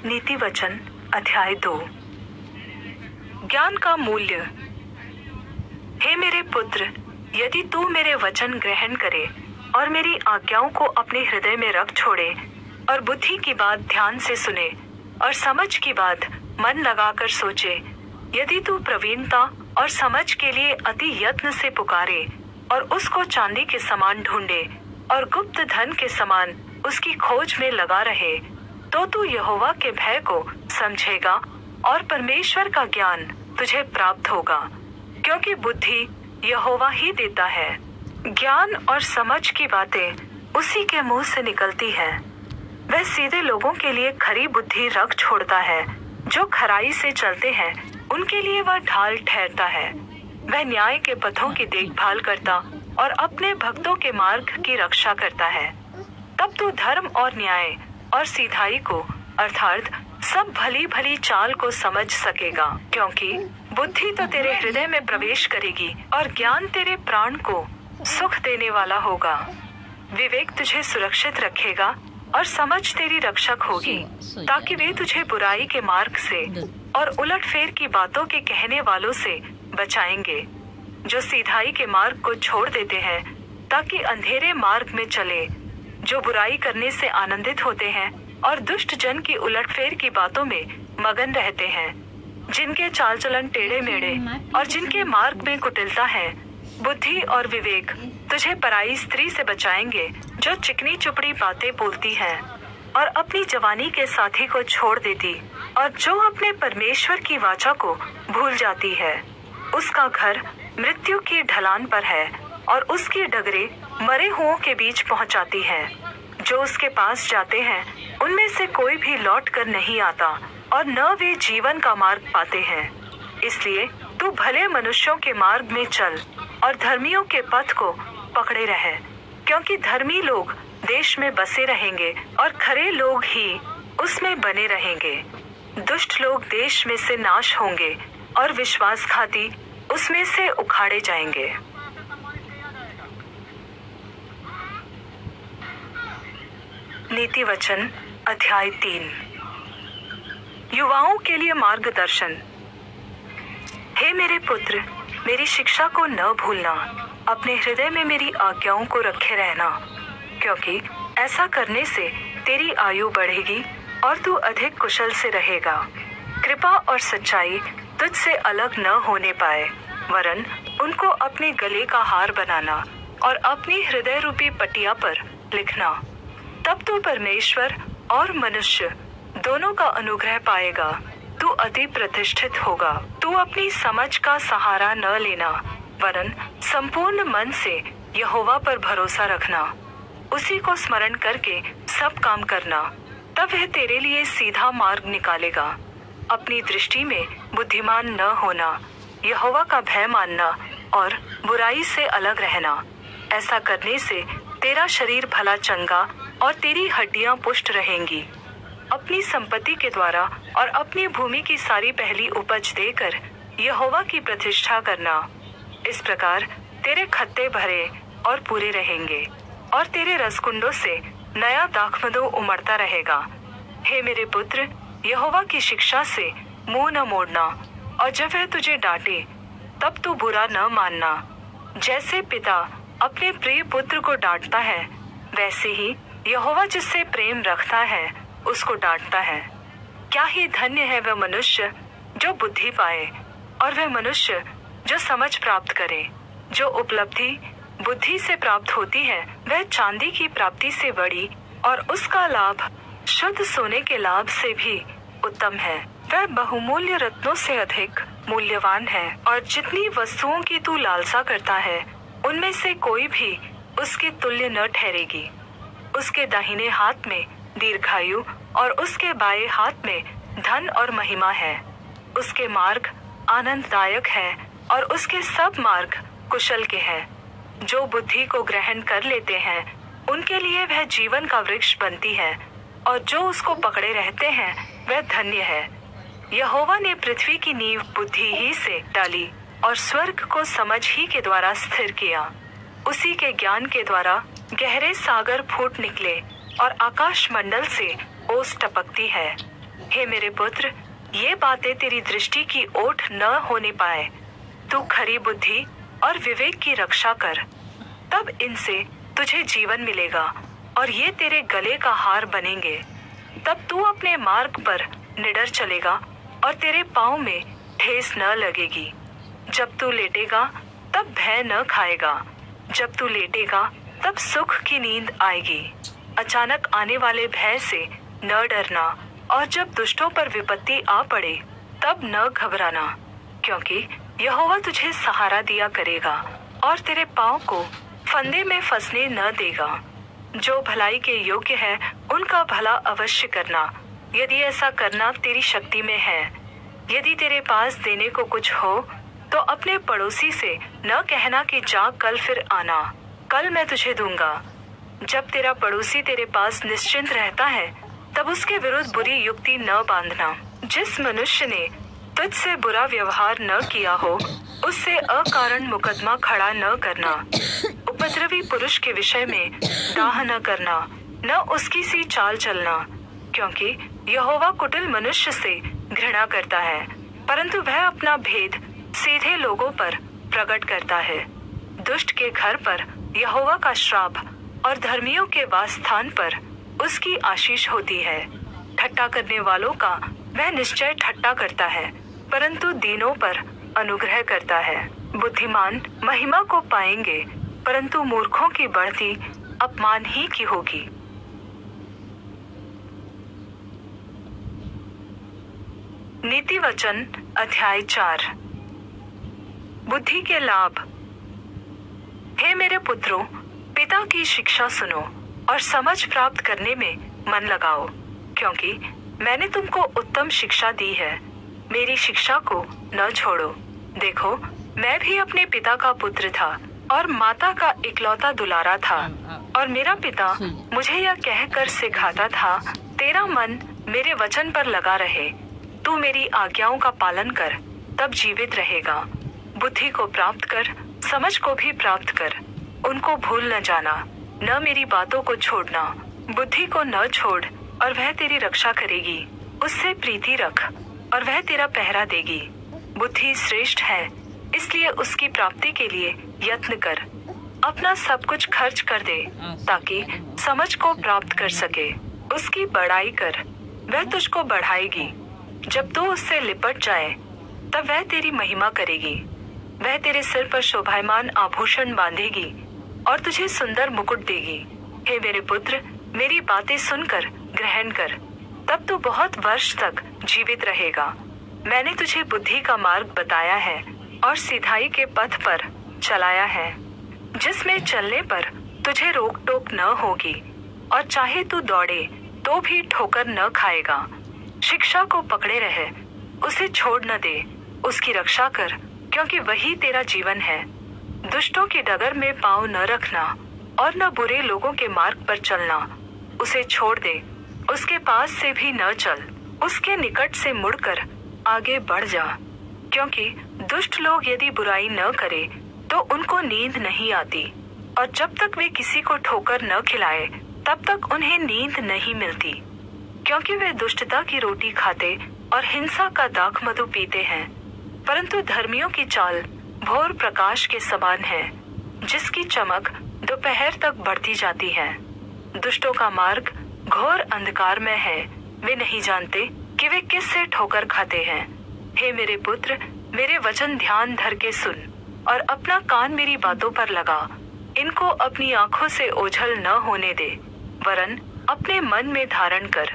नीति वचन अध्याय 2। ज्ञान का मूल्य। हे मेरे पुत्र, यदि तू मेरे वचन ग्रहण करे और मेरी आज्ञाओं को अपने हृदय में रख छोड़े और बुद्धि की बात ध्यान से सुने और समझ की बात मन लगाकर सोचे, यदि तू प्रवीणता और समझ के लिए अति यत्न से पुकारे और उसको चांदी के समान ढूंढे और गुप्त धन के समान उसकी खोज में लगा रहे, तो तू यहोवा के भय को समझेगा और परमेश्वर का ज्ञान तुझे प्राप्त होगा, क्योंकि बुद्धि यहोवा ही देता है। ज्ञान और समझ की बातें उसी के मुंह से निकलती है। वह सीधे लोगों के लिए खरी बुद्धि रख छोड़ता है। जो खराई से चलते हैं उनके लिए वह ढाल ठहरता है। वह न्याय के पथों की देखभाल करता और अपने भक्तों के मार्ग की रक्षा करता है। तब तू धर्म और न्याय और सीधाई को अर्थात सब भली भली चाल को समझ सकेगा, क्योंकि बुद्धि तो तेरे हृदय में प्रवेश करेगी और ज्ञान तेरे प्राण को सुख देने वाला होगा। विवेक तुझे सुरक्षित रखेगा और समझ तेरी रक्षक होगी, ताकि वे तुझे बुराई के मार्ग से और उलटफेर की बातों के कहने वालों से बचाएंगे, जो सीधाई के मार्ग को छोड़ देते हैं ताकि अंधेरे मार्ग में चले, जो बुराई करने से आनंदित होते हैं और दुष्ट जन की उलटफेर की बातों में मगन रहते हैं, जिनके चाल चलन टेढ़े मेढ़े और जिनके मार्ग में कुटिलता है। बुद्धि और विवेक तुझे पराई स्त्री से बचाएंगे, जो चिकनी चुपड़ी बातें बोलती है और अपनी जवानी के साथी को छोड़ देती और जो अपने परमेश्वर की वाचा को भूल जाती है। उसका घर मृत्यु की ढलान पर है और उसकी डगरे मरे हुओं के बीच पहुंचाती है। जो उसके पास जाते हैं उनमें से कोई भी लौट कर नहीं आता और न वे जीवन का मार्ग पाते हैं। इसलिए तू भले मनुष्यों के मार्ग में चल और धर्मियों के पथ को पकड़े रहे, क्योंकि धर्मी लोग देश में बसे रहेंगे और खरे लोग ही उसमें बने रहेंगे। दुष्ट लोग देश में से नाश होंगे और विश्वासघाती उसमें से उखाड़े जाएंगे। नीति वचन अध्याय 3। युवाओं के लिए मार्गदर्शन। हे मेरे पुत्र, मेरी शिक्षा को न भूलना, अपने हृदय में मेरी आज्ञाओं को रखे रहना, क्योंकि ऐसा करने से तेरी आयु बढ़ेगी और तू अधिक कुशल से रहेगा। कृपा और सच्चाई तुझसे अलग न होने पाए, वरन उनको अपने गले का हार बनाना और अपनी हृदय रूपी पटिया पर लिखना। तब तू परमेश्वर और मनुष्य दोनों का अनुग्रह पाएगा। तू अति प्रतिष्ठित होगा। तू अपनी समझ का सहारा न लेना, वरन संपूर्ण मन से यहोवा पर भरोसा रखना। उसी को स्मरण करके सब काम करना, तब वह तेरे लिए सीधा मार्ग निकालेगा। अपनी दृष्टि में बुद्धिमान न होना, यहोवा का भय मानना और बुराई से अलग रहना। ऐसा करने से तेरा शरीर भला चंगा और तेरी हड्डियां पुष्ट रहेंगी। अपनी संपत्ति के द्वारा और अपनी भूमि की सारी पहली उपज देकर यहोवा की प्रतिष्ठा करना। इस प्रकार तेरे खत्ते भरे और पूरे रहेंगे और तेरे रसकुंडों से नया दाखमधु उमड़ता रहेगा। हे मेरे पुत्र, यहोवा की शिक्षा से मुंह न मोड़ना, और जब वह तुझे डांटे तब तू बुरा न मानना। जैसे पिता अपने प्रिय पुत्र को डांटता है, वैसे ही यहोवा जिससे प्रेम रखता है उसको डांटता है। क्या ही धन्य है वह मनुष्य जो बुद्धि पाए और वह मनुष्य जो समझ प्राप्त करे। जो उपलब्धि बुद्धि से प्राप्त होती है वह चांदी की प्राप्ति से बड़ी और उसका लाभ शुद्ध सोने के लाभ से भी उत्तम है। वह बहुमूल्य रत्नों से अधिक मूल्यवान है, और जितनी वस्तुओं की तू लालसा करता है उनमें से कोई भी उसके तुल्य न ठहरेगी। उसके दाहिने हाथ में दीर्घायु और उसके बाएं हाथ में धन और महिमा है। उसके मार्ग आनंददायक है और उसके सब मार्ग कुशल के हैं। जो बुद्धि को ग्रहण कर लेते हैं उनके लिए वह जीवन का वृक्ष बनती है, और जो उसको पकड़े रहते हैं वह धन्य है। यहोवा ने पृथ्वी की नींव बुद्धि ही से डाली और स्वर्ग को समझ ही के द्वारा स्थिर किया। उसी के ज्ञान के द्वारा गहरे सागर फूट निकले और आकाश मंडल से ओस टपकती है। हे मेरे पुत्र, ये बातें तेरी दृष्टि की ओट न होने पाए। तू खरी बुद्धि और विवेक की रक्षा कर, तब इनसे तुझे जीवन मिलेगा और ये तेरे गले का हार बनेंगे। तब तू अपने मार्ग पर निडर चलेगा और तेरे पाँव में ठेस न लगेगी। जब तू लेटेगा तब भय न खाएगा, जब तू लेटेगा तब सुख की नींद आएगी। अचानक आने वाले भय से न डरना, और जब दुष्टों पर विपत्ति आ पड़े तब न घबराना, क्योंकि यहोवा तुझे सहारा दिया करेगा और तेरे पाँव को फंदे में फंसने न देगा। जो भलाई के योग्य है उनका भला अवश्य करना, यदि ऐसा करना तेरी शक्ति में है। यदि तेरे पास देने को कुछ हो तो अपने पड़ोसी से न कहना कि जा कल फिर आना, कल मैं तुझे दूंगा। जब तेरा पड़ोसी तेरे पास निश्चिंत रहता है तब उसके विरुद्ध बुरी युक्ति न बांधना। जिस मनुष्य ने तुझसे बुरा व्यवहार न किया हो उससे अकारण मुकदमा खड़ा न करना। उपद्रवी पुरुष के विषय में दाह न करना, न उसकी सी चाल चलना, क्योंकि यहोवा कुटिल मनुष्य से घृणा करता है, परंतु वह अपना भेद सीधे लोगों पर प्रकट करता है। दुष्ट के घर पर यहोवा का श्राप और धर्मियों के वासस्थान पर उसकी आशीष होती है। ठट्ठा करने वालों का वह निश्चय ठट्ठा करता है, परंतु दीनों पर अनुग्रह करता है। बुद्धिमान महिमा को पाएंगे, परंतु मूर्खों की बढ़ती अपमान ही की होगी। नीति वचन अध्याय 4। बुद्धि के लाभ। हे मेरे पुत्रों, पिता की शिक्षा सुनो और समझ प्राप्त करने में मन लगाओ, क्योंकि मैंने तुमको उत्तम शिक्षा दी है। मेरी शिक्षा को न छोड़ो। देखो, मैं भी अपने पिता का पुत्र था और माता का इकलौता दुलारा था, और मेरा पिता मुझे यह कहकर सिखाता था, तेरा मन मेरे वचन पर लगा रहे, तू मेरी आज्ञाओं का पालन कर, तब जीवित रहेगा। बुद्धि को प्राप्त कर, समझ को भी प्राप्त कर, उनको भूल न जाना, न मेरी बातों को छोड़ना। बुद्धि को न छोड़ और वह तेरी रक्षा करेगी। उससे प्रीति रख और वह तेरा पहरा देगी। बुद्धि श्रेष्ठ है, इसलिए उसकी प्राप्ति के लिए यत्न कर। अपना सब कुछ खर्च कर दे ताकि समझ को प्राप्त कर सके। उसकी बड़ाई कर, वह तुझको बढ़ाएगी। जब तू उससे लिपट जाए तब वह तेरी महिमा करेगी। वह तेरे सिर पर शोभायमान आभूषण बांधेगी और तुझे सुंदर मुकुट देगी। हे मेरे पुत्र, मेरी बातें सुनकर ग्रहण कर, तब तू बहुत वर्ष तक जीवित रहेगा। मैंने तुझे बुद्धि का मार्ग बताया है और सिधाई के पथ पर चलाया है, जिसमें चलने पर तुझे रोक टोक न होगी, और चाहे तू दौड़े तो भी ठोकर न खाएगा। शिक्षा को पकड़े रहे, उसे छोड़ न दे, उसकी रक्षा कर, क्योंकि वही तेरा जीवन है। दुष्टों की डगर में पाँव न रखना और न बुरे लोगों के मार्ग पर चलना। उसे छोड़ दे, उसके पास से भी न चल, उसके निकट से मुड़कर आगे बढ़ जा, क्योंकि दुष्ट लोग यदि बुराई न करे तो उनको नींद नहीं आती, और जब तक वे किसी को ठोकर न खिलाए तब तक उन्हें नींद नहीं मिलती, क्योंकि वे दुष्टता की रोटी खाते और हिंसा का दाख मधु पीते हैं। परंतु धर्मियों की चाल भोर प्रकाश के समान है, जिसकी चमक दोपहर तक बढ़ती जाती है। दुष्टों का मार्ग घोर अंधकार में है, वे नहीं जानते कि वे किससे ठोकर खाते हैं। हे मेरे पुत्र, मेरे वचन ध्यान धर के सुन और अपना कान मेरी बातों पर लगा। इनको अपनी आंखों से ओझल न होने दे, वरन अपने मन में धारण कर,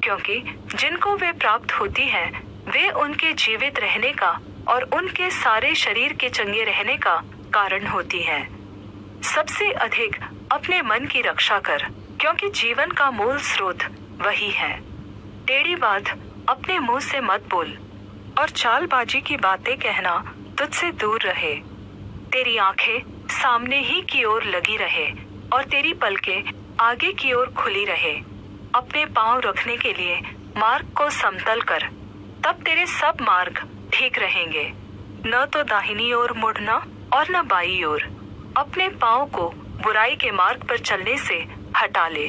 क्योंकि जिनको वे प्राप्त होती है वे उनके जीवित रहने का और उनके सारे शरीर के चंगे रहने का कारण होती है। सबसे अधिक अपने मन की रक्षा कर, क्योंकि जीवन का मूल स्रोत वही है। टेढ़ी बात अपने मुंह से मत बोल, और चालबाजी की बातें कहना तुझसे दूर रहे। तेरी आंखें सामने ही की ओर लगी रहे और तेरी पलकें आगे की ओर खुली रहे। अपने पांव रखने के लिए मार्ग को समतल कर, तब तेरे सब मार्ग ठीक रहेंगे। न तो दाहिनी ओर मुड़ना और न बाई ओर। अपने पांव को बुराई के मार्ग पर चलने से हटा ले।